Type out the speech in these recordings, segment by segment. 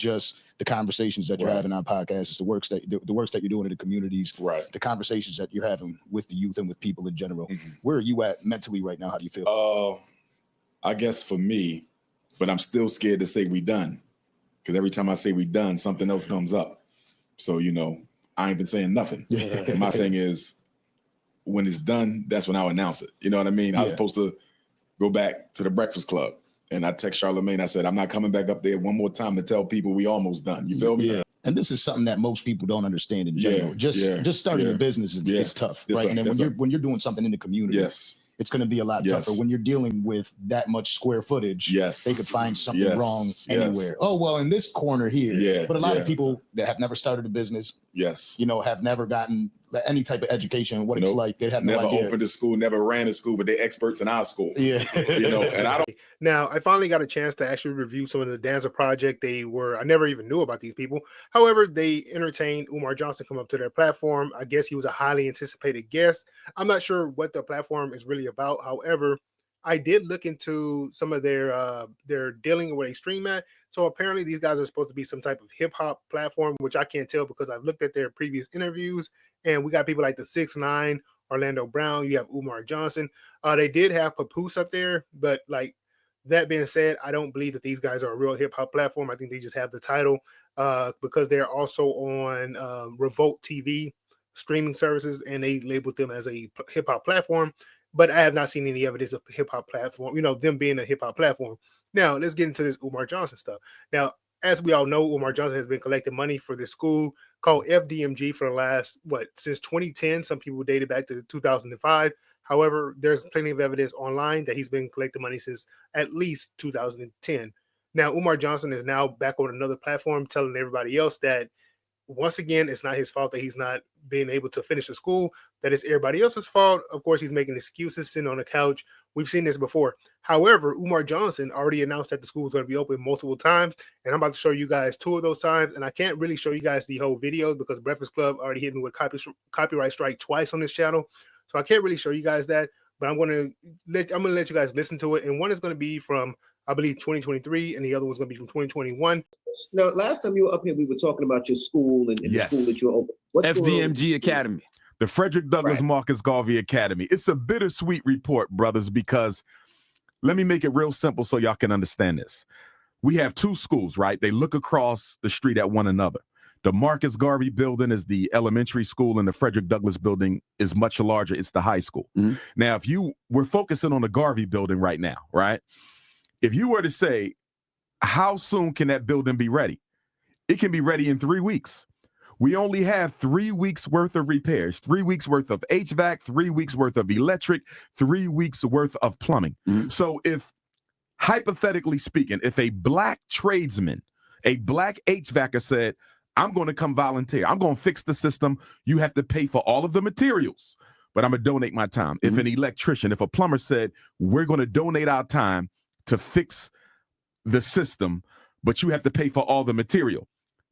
just the conversations that you're having on podcasts. It's the works that you're doing in the communities, the conversations that you're having with the youth and with people in general. Where are you at mentally right now? How do you feel? I guess for me, but I'm still scared to say we done, because every time I say we done, something else comes up. So, you know, I ain't been saying nothing. My thing is, when it's done, that's when I'll announce it. You know what I mean? I was supposed to go back to the Breakfast Club, and I text Charlamagne. I said, I'm not coming back up there one more time to tell people we almost done. You feel me? And this is something that most people don't understand in general. Just starting a business is tough, right? And then when you're doing something in the community, it's going to be a lot tougher. When you're dealing with that much square footage, they could find something wrong anywhere. Oh, well, in this corner here. But a lot of people that have never started a business, you know, have never gotten any type of education on what it's like. They have no idea. Never opened a school, never ran a school, but they're experts in our school. You know, and I don't. Now, I finally got a chance to actually review some of the Danza Project. I never even knew about these people. However, they entertained Umar Johnson come up to their platform. I guess he was a highly anticipated guest. I'm not sure what the platform is really about. However, I did look into some of their dealing where they stream at. So apparently these guys are supposed to be some type of hip hop platform, which I can't tell because I've looked at their previous interviews, and we got people like the 6ix9ine, Orlando Brown. You have Umar Johnson. They did have Papoose up there, but like that being said, I don't believe that these guys are a real hip hop platform. I think they just have the title because they're also on Revolt TV streaming services, and they labeled them as a hip hop platform. But I have not seen any evidence of hip hop platform, you know, them being a hip hop platform. Now, let's get into this Umar Johnson stuff. Now, as we all know, Umar Johnson has been collecting money for this school called FDMG for the last, since 2010. Some people dated back to 2005. However, there's plenty of evidence online that he's been collecting money since at least 2010. Now, Umar Johnson is now back on another platform telling everybody else that, once again, it's not his fault that he's not being able to finish the school, that it's everybody else's fault. Of course, he's making excuses, sitting on the couch. We've seen this before. However, Umar Johnson already announced that the school is going to be open multiple times, and I'm about to show you guys 2 of those times, and I can't really show you guys the whole video because Breakfast Club already hit me with copyright strike twice on this channel, so I can't really show you guys that, but I'm going to let you guys listen to it, and one is going to be from, I believe, 2023, and the other one's going to be from 2021. Now, last time you were up here, we were talking about your school and the school that you opened. FDMG Academy. The Frederick Douglass Marcus Garvey Academy. It's a bittersweet report, brothers, because let me make it real simple so y'all can understand this. We have 2 schools, right? They look across the street at one another. The Marcus Garvey building is the elementary school, and the Frederick Douglass building is much larger. It's the high school. Now, we're focusing on the Garvey building right now, right? If you were to say, how soon can that building be ready? It can be ready in 3 weeks. We only have 3 weeks worth of repairs, 3 weeks worth of HVAC, 3 weeks worth of electric, 3 weeks worth of plumbing. So if, hypothetically speaking, if a black tradesman, a black HVACer said, I'm going to come volunteer, I'm going to fix the system, you have to pay for all of the materials, but I'm going to donate my time. If an electrician, if a plumber said, we're going to donate our time to fix the system, but you have to pay for all the material,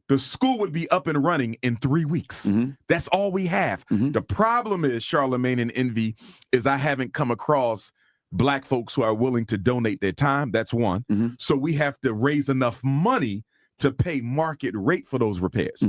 the school would be up and running in 3 weeks. That's all we have. The problem is, Charlamagne and Envy, is I haven't come across black folks who are willing to donate their time. That's one. So we have to raise enough money to pay market rate for those repairs.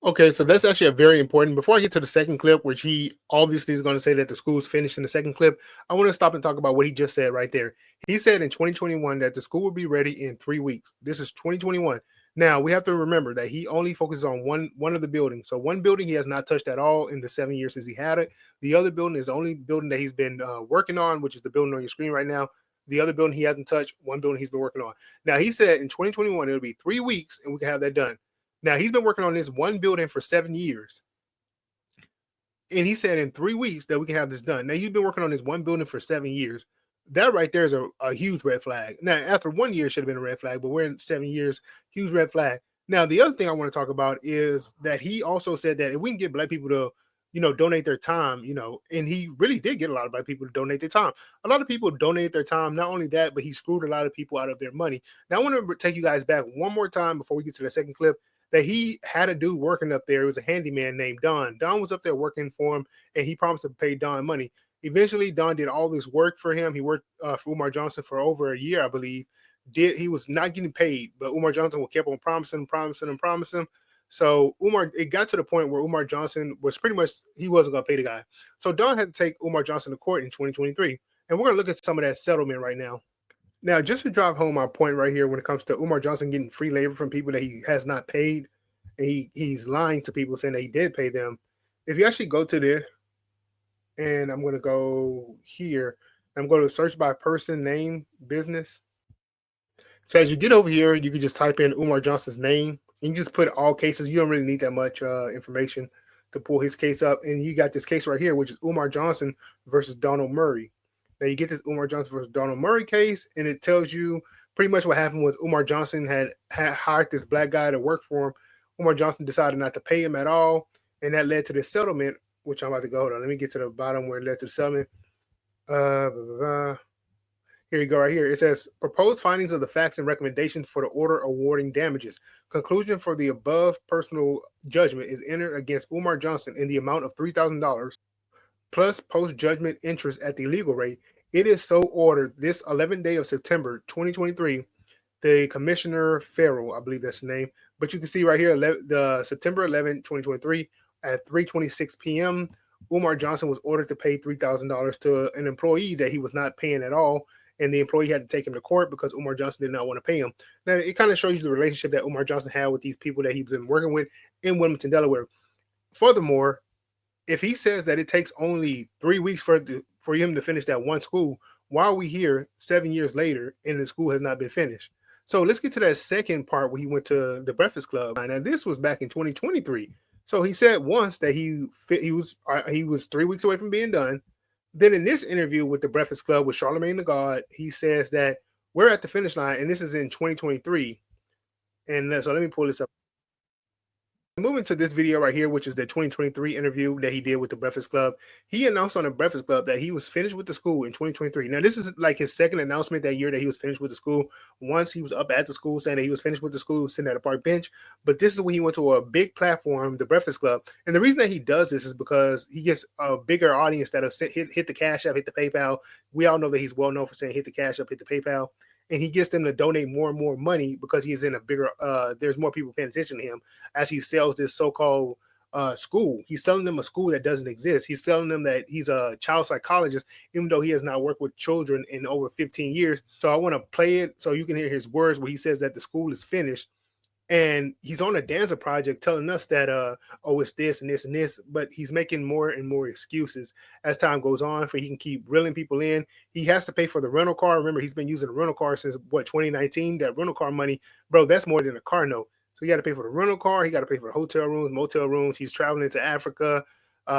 Okay, so that's actually a very important. Before I get to the second clip, which he obviously is going to say that the school's finished in the second clip, I want to stop and talk about what he just said right there. He said in 2021 that the school will be ready in 3 weeks. This is 2021. Now, we have to remember that he only focuses on one of the buildings. So one building he has not touched at all in the 7 years since he had it. The other building is the only building that he's been working on, which is the building on your screen right now. The other building he hasn't touched, one building he's been working on. Now, he said in 2021, it'll be 3 weeks and we can have that done. Now, he's been working on this one building for 7 years. And he said in 3 weeks that we can have this done. Now, you've been working on this one building for 7 years. That right there is a huge red flag. Now, after 1 year, it should have been a red flag, but we're in 7 years, huge red flag. Now, the other thing I want to talk about is that he also said that if we can get black people to, donate their time, and he really did get a lot of black people to donate their time. A lot of people donate their time. Not only that, but he screwed a lot of people out of their money. Now, I want to take you guys back one more time before we get to the second clip. That he had a dude working up there. It was a handyman named Don. Don was up there working for him, and he promised to pay Don money. Eventually, Don did all this work for him. He worked for Umar Johnson for over a year, I believe. he was not getting paid, but Umar Johnson kept on promising. So it got to the point where Umar Johnson was pretty much, he wasn't going to pay the guy. So Don had to take Umar Johnson to court in 2023. And we're going to look at some of that settlement right now. Now, just to drive home my point right here when it comes to Umar Johnson getting free labor from people that he has not paid, and he's lying to people saying that he did pay them. If you actually go to this, and I'm going to go here, I'm going to search by person, name, business. So as you get over here, you can just type in Umar Johnson's name. You can just put all cases. You don't really need that much information to pull his case up. And you got this case right here, which is Umar Johnson versus Donald Murray. Now you get this Umar Johnson versus Donald Murray case, and it tells you pretty much what happened was Umar Johnson had hired this black guy to work for him. Umar Johnson decided not to pay him at all, and that led to this settlement, which I'm about to go. Hold on, let me get to the bottom where it led to the settlement. Here you go, right here. It says, proposed findings of the facts and recommendations for the order awarding damages. Conclusion for the above personal judgment is entered against Umar Johnson in the amount of $3,000 plus post-judgment interest at the legal rate. It is so ordered this 11th day of September 2023. The Commissioner Farrell, I believe that's the name, but you can see right here, the September 11, 2023 at 3:26 p.m., Umar Johnson was ordered to pay $3,000 to an employee that he was not paying at all. And the employee had to take him to court because Umar Johnson did not want to pay him. Now, it kind of shows you the relationship that Umar Johnson had with these people that he's been working with in Wilmington, Delaware. Furthermore, if he says that it takes only 3 weeks for him to finish that one school, why are we here 7 years later and the school has not been finished? So let's get to that second part where he went to the Breakfast Club. Now, this was back in 2023. So he said once that he was 3 weeks away from being done. Then in this interview with the Breakfast Club with Charlamagne the God, he says that we're at the finish line, and this is in 2023. And so let me pull this up. Moving to this video right here, which is the 2023 interview that he did with the Breakfast Club. He announced on the Breakfast Club that he was finished with the school in 2023. Now, this is like his second announcement that year that he was finished with the school. Once he was up at the school saying that he was finished with the school, sitting at a park bench. But this is when he went to a big platform, the Breakfast Club. And the reason that he does this is because he gets a bigger audience that'll hit the Cash App, hit the PayPal. We all know that he's well known for saying hit the Cash App, hit the PayPal. And he gets them to donate more and more money because he's in a bigger, there's more people paying attention to him as he sells this so-called school. He's selling them a school that doesn't exist. He's telling them that he's a child psychologist, even though he has not worked with children in over 15 years. So I want to play it so you can hear his words where he says that the school is finished. And he's on a dancer project telling us that, oh, it's this and this and this, but he's making more and more excuses as time goes on for he can keep reeling people in. He has to pay for the rental car. Remember, he's been using a rental car since, 2019? That rental car money, bro, that's more than a car note. So he got to pay for the rental car. He got to pay for the hotel rooms, motel rooms. He's traveling to Africa.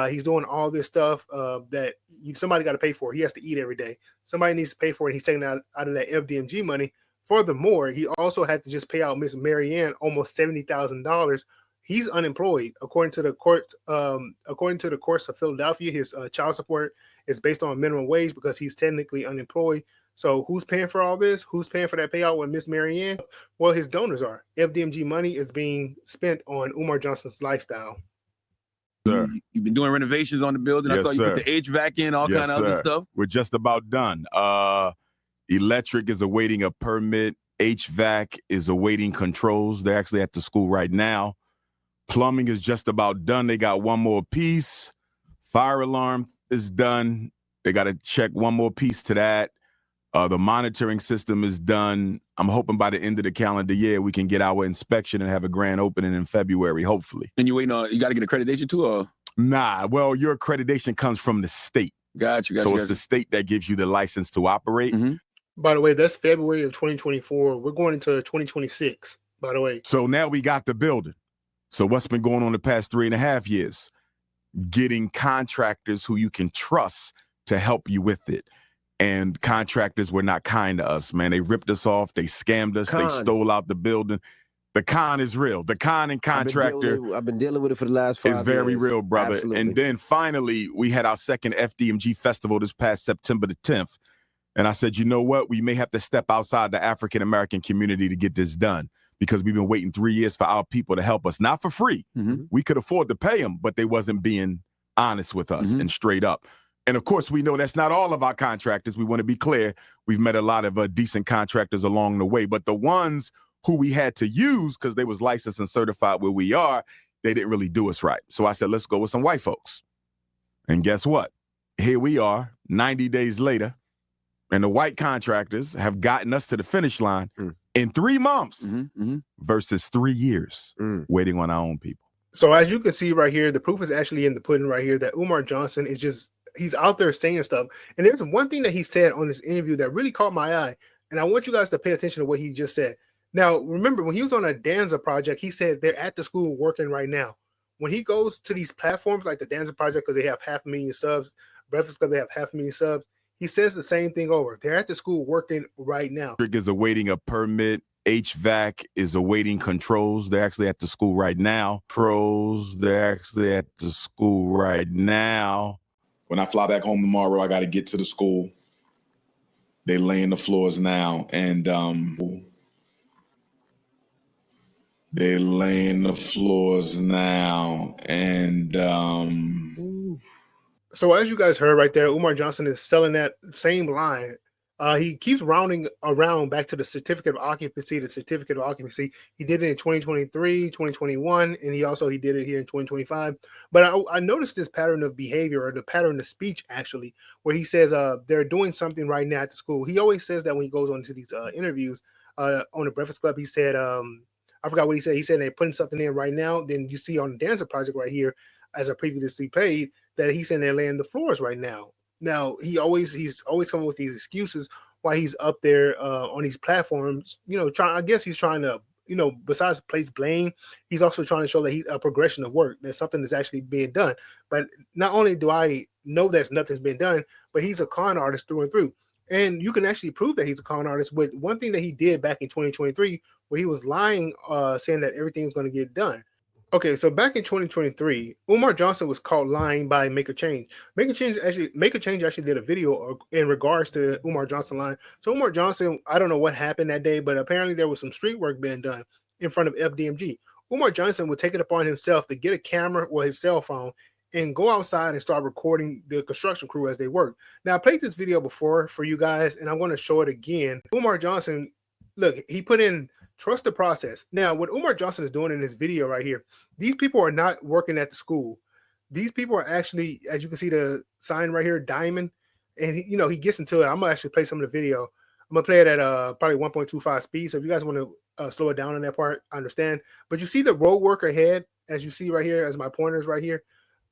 He's doing all this stuff that somebody got to pay for. He has to eat every day. Somebody needs to pay for it. He's taking out of that FDMG money. Furthermore, he also had to just pay out Miss Marianne almost $70,000. He's unemployed, according to the court. According to the courts of Philadelphia, his child support is based on minimum wage because he's technically unemployed. So, who's paying for all this? Who's paying for that payout with Miss Marianne? Well, his donors are. FDMG money is being spent on Umar Johnson's lifestyle. Sir. You've been doing renovations on the building. Yes, I saw you put the HVAC in, all kind of other stuff. We're just about done. Electric is awaiting a permit. HVAC is awaiting controls. They're actually at the school right now. Plumbing is just about done. They got one more piece. Fire alarm is done. They got to check one more piece to that. The monitoring system is done. I'm hoping by the end of the calendar year, we can get our inspection and have a grand opening in February, hopefully. And you waiting on, you got to get accreditation too? Or? Nah, well, your accreditation comes from the state. Got you. So it's the state that gives you the license to operate. Mm-hmm. By the way, that's February of 2024. We're going into 2026, by the way. So now we got the building. So what's been going on the past 3.5 years? Getting contractors who you can trust to help you with it. And contractors were not kind to us, man. They ripped us off. They scammed us. They stole out the building. The con is real. The con and contractor. I've been dealing with it for the last 5 years. It's very real, brother. Absolutely. And then finally, we had our second FDMG festival this past September the 10th. And I said, you know what? We may have to step outside the African-American community to get this done because we've been waiting 3 years for our people to help us. Not for free. Mm-hmm. We could afford to pay them, but they wasn't being honest with us and straight up. And of course, we know that's not all of our contractors. We want to be clear. We've met a lot of decent contractors along the way, but the ones who we had to use because they was licensed and certified where we are, they didn't really do us right. So I said, let's go with some white folks. And guess what? Here we are 90 days later, and the white contractors have gotten us to the finish line in 3 months versus 3 years waiting on our own people. So as you can see right here, the proof is actually in the pudding right here that Umar Johnson is just, he's out there saying stuff. And there's one thing that he said on this interview that really caught my eye. And I want you guys to pay attention to what he just said. Now, remember, when he was on a Danza project, he said they're at the school working right now. When he goes to these platforms like the Danza project, because they have 500,000 subs, Breakfast Club, they have 500,000 subs, he says the same thing over. They're at the school working right now. Is awaiting a permit. HVAC is awaiting controls. They're actually at the school right now. They're actually at the school right now. When I fly back home tomorrow, I got to get to the school. They laying the floors now, and they're laying the floors now, and So as you guys heard right there, Umar Johnson is selling that same line. He keeps rounding around back to the certificate of occupancy. He did it in 2023, 2021, and he did it here in 2025. But I noticed this pattern of behavior, or the pattern of speech actually, where he says they're doing something right now at the school. He always says that when he goes on to these interviews on the Breakfast Club. He said, I forgot what he said. He said they're putting something in right now. Then you see on the Dancer project right here, as I previously played, that he's saying they're laying the floors right now. Now he's always coming with these excuses why he's up there on these platforms. I guess he's trying to, besides place blame, he's also trying to show that he's a progression of work. There's something that's actually being done. But not only do I know that nothing's been done, but he's a con artist through and through. And you can actually prove that he's a con artist with one thing that he did back in 2023, where he was lying, saying that everything was going to get done. Okay, so back in 2023, Umar Johnson was caught lying by Make a Change. Make a Change actually did a video in regards to Umar Johnson lying. So Umar Johnson, I don't know what happened that day, but apparently there was some street work being done in front of FDMG. Umar Johnson would take it upon himself to get a camera or his cell phone and go outside and start recording the construction crew as they work. Now, I played this video before for you guys, and I'm going to show it again. Umar Johnson, look, he put in trust the process. Now, what Umar Johnson is doing in this video right here, these people are not working at the school. These people are actually, as you can see the sign right here, Diamond, and he gets into it. I'm going to actually play some of the video. I'm going to play it at probably 1.25 speed. So if you guys want to slow it down on that part, I understand. But you see the road work ahead, as you see right here, as my pointers right here.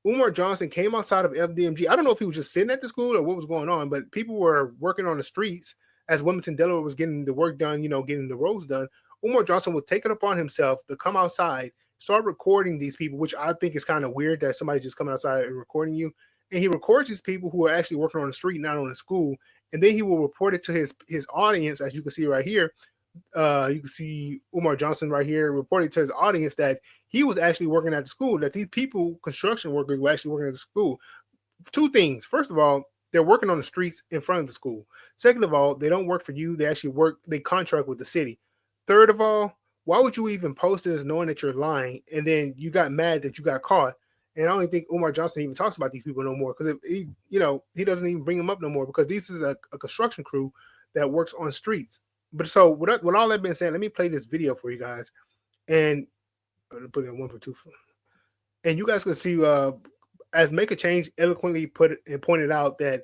Umar Johnson came outside of FDMG. I don't know if he was just sitting at the school or what was going on, but people were working on the streets as Wilmington, Delaware was getting the work done, getting the roads done. Umar Johnson would take it upon himself to come outside, start recording these people, which I think is kind of weird that somebody just coming outside and recording you. And he records these people who are actually working on the street, not on the school. And then he will report it to his audience, as you can see right here. You can see Umar Johnson right here reporting to his audience that he was actually working at the school, that these people, construction workers, were actually working at the school. Two things. First of all, they're working on the streets in front of the school. Second of all, they don't work for you. They actually they contract with the city. Third of all, why would you even post this knowing that you're lying? And then you got mad that you got caught. And I don't think Umar Johnson even talks about these people no more, because he doesn't even bring them up no more, because this is a construction crew that works on streets. But so with all that being said, let me play this video for you guys. And I'm going to put it in 1.2. And you guys can see as Make a Change eloquently pointed out that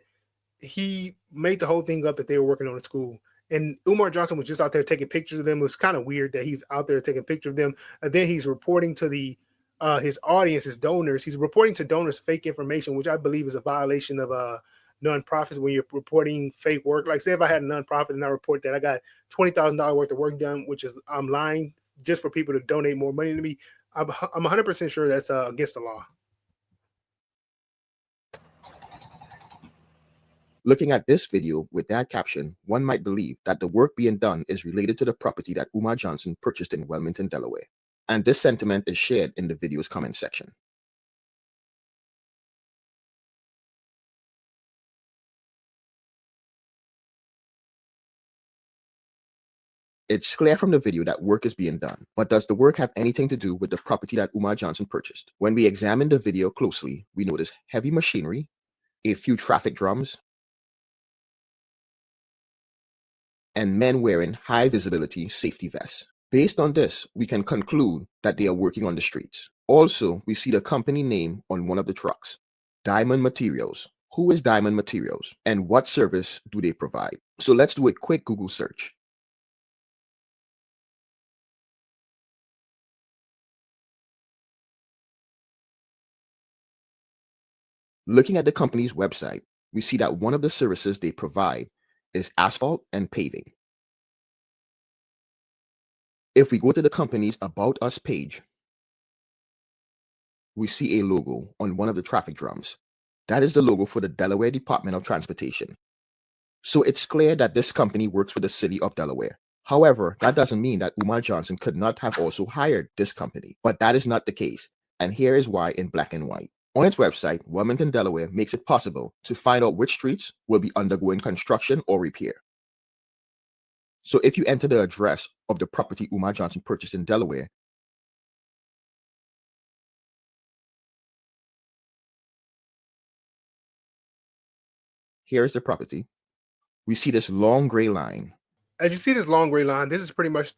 he made the whole thing up that they were working on the school. And Umar Johnson was just out there taking pictures of them. It was kind of weird that he's out there taking pictures of them. And then he's reporting to his audience, his donors. He's reporting to donors fake information, which I believe is a violation of nonprofits when you're reporting fake work. Like, say if I had a nonprofit and I report that I got $20,000 worth of work done, which is I'm lying just for people to donate more money to me, I'm 100% sure that's against the law. Looking at this video with that caption, one might believe that the work being done is related to the property that Umar Johnson purchased in Wilmington, Delaware. And this sentiment is shared in the video's comment section. It's clear from the video that work is being done, but does the work have anything to do with the property that Umar Johnson purchased? When we examine the video closely, we notice heavy machinery, a few traffic drums, and men wearing high visibility safety vests. Based on this, we can conclude that they are working on the streets. Also, we see the company name on one of the trucks, Diamond Materials. Who is Diamond Materials and what service do they provide? So let's do a quick Google search. Looking at the company's website, we see that one of the services they provide is asphalt and paving. If we go to the company's About Us page, we see a logo on one of the traffic drums. That is the logo for the Delaware Department of Transportation. So it's clear that this company works with the city of Delaware. However, that doesn't mean that Umar Johnson could not have also hired this company, but that is not the case. And here is why in black and white. On its website, Wilmington, Delaware makes it possible to find out which streets will be undergoing construction or repair. So if you enter the address of the property Umar Johnson purchased in Delaware, here's the property. We see this long gray line. As you see this long gray line, this is pretty much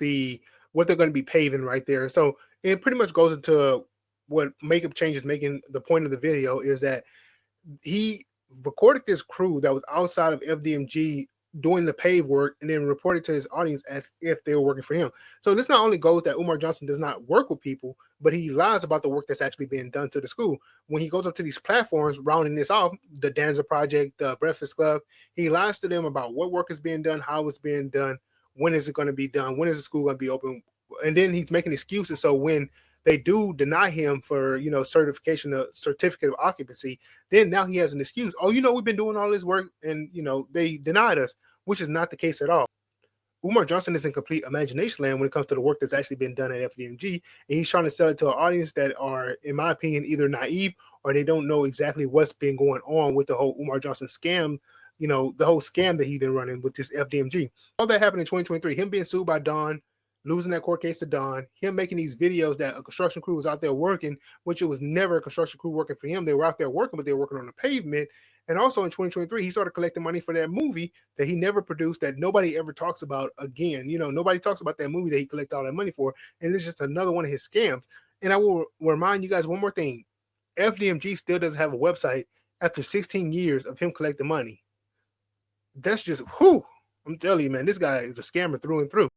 what they're going to be paving right there. So it pretty much goes into what Makeup Change is making the point of the video is that he recorded this crew that was outside of FDMG doing the pave work and then reported to his audience as if they were working for him. So this not only goes that Umar Johnson does not work with people, but he lies about the work that's actually being done to the school. When he goes up to these platforms, rounding this off, the Danza Project, the Breakfast Club, he lies to them about what work is being done, how it's being done, when is it going to be done, when is the school going to be open, and then he's making excuses. So when they do deny him for, certificate of occupancy, then now he has an excuse. Oh, we've been doing all this work and, they denied us, which is not the case at all. Umar Johnson is in complete imagination land when it comes to the work that's actually been done at FDMG. And he's trying to sell it to an audience that are, in my opinion, either naive or they don't know exactly what's been going on with the whole Umar Johnson scam, the whole scam that he's been running with this FDMG. All that happened in 2023, him being sued by Don, losing that court case to Don, him making these videos that a construction crew was out there working, which it was never a construction crew working for him. They were out there working, but they were working on the pavement. And also in 2023, he started collecting money for that movie that he never produced, that nobody ever talks about again. Nobody talks about that movie that he collected all that money for. And it's just another one of his scams. And I will remind you guys one more thing. FDMG still doesn't have a website after 16 years of him collecting money. That's just, I'm telling you, man, this guy is a scammer through and through.